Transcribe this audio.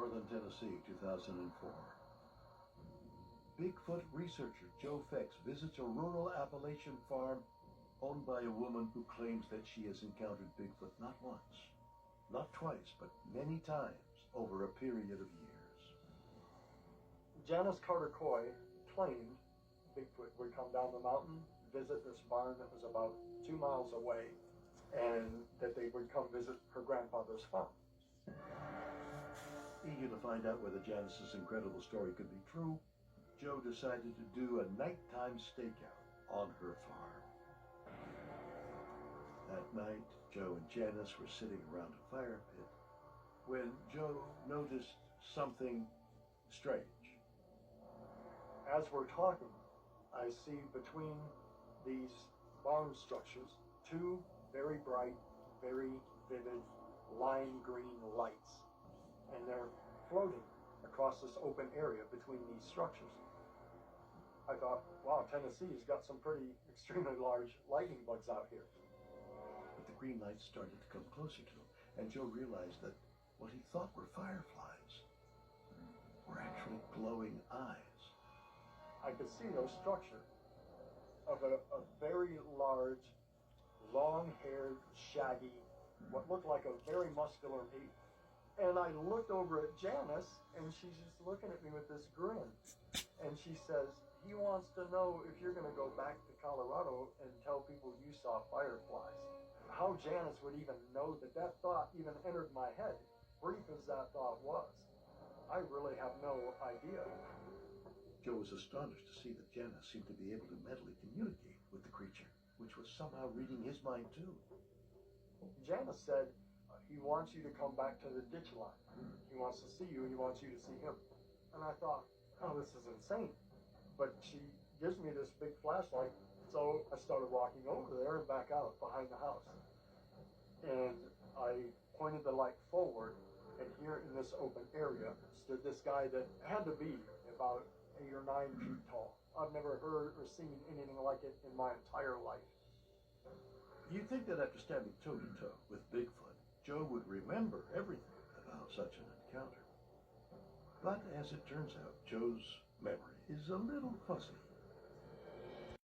Northern Tennessee, 2004. Bigfoot researcher Joe Fex visits a rural Appalachian farm owned by a woman who claims that she has encountered Bigfoot not once, not twice, but many times over a period of years. Janice Carter Coy claimed Bigfoot would come down the mountain, visit this barn that was about 2 miles away, and that they would come visit her grandfather's farm. Eager to find out whether Janice's incredible story could be true, Joe decided to do a nighttime stakeout on her farm. That night, Joe and Janice were sitting around a fire pit when Joe noticed something strange. As we're talking, I see between these barn structures 2 very bright, very vivid lime green lights, and they're floating across this open area between these structures. I thought, wow, Tennessee's got some pretty extremely large lightning bugs out here. But the green lights started to come closer to him, and Joe realized that what he thought were fireflies were actually glowing eyes. I could see no structure of a very large, long-haired, shaggy, what looked like a very muscular ape. And I looked over at Janice, and she's just looking at me with this grin. And she says, he wants to know if you're going to go back to Colorado and tell people you saw fireflies. How Janice would even know that that thought even entered my head, brief as that thought was, I really have no idea. Joe was astonished to see that Janice seemed to be able to mentally communicate with the creature, which was somehow reading his mind too. Janice said, he wants you to come back to the ditch line. He wants to see you, he wants you to see him. And I thought, oh, this is insane. But she gives me this big flashlight, so I started walking over there and back out behind the house. And I pointed the light forward, and here in this open area stood this guy that had to be about 8 or 9 feet tall. I've never heard or seen anything like it in my entire life. You'd think that after standing toe-to-toe with Bigfoot, Joe would remember everything about such an encounter. But as it turns out, Joe's memory is a little fuzzy.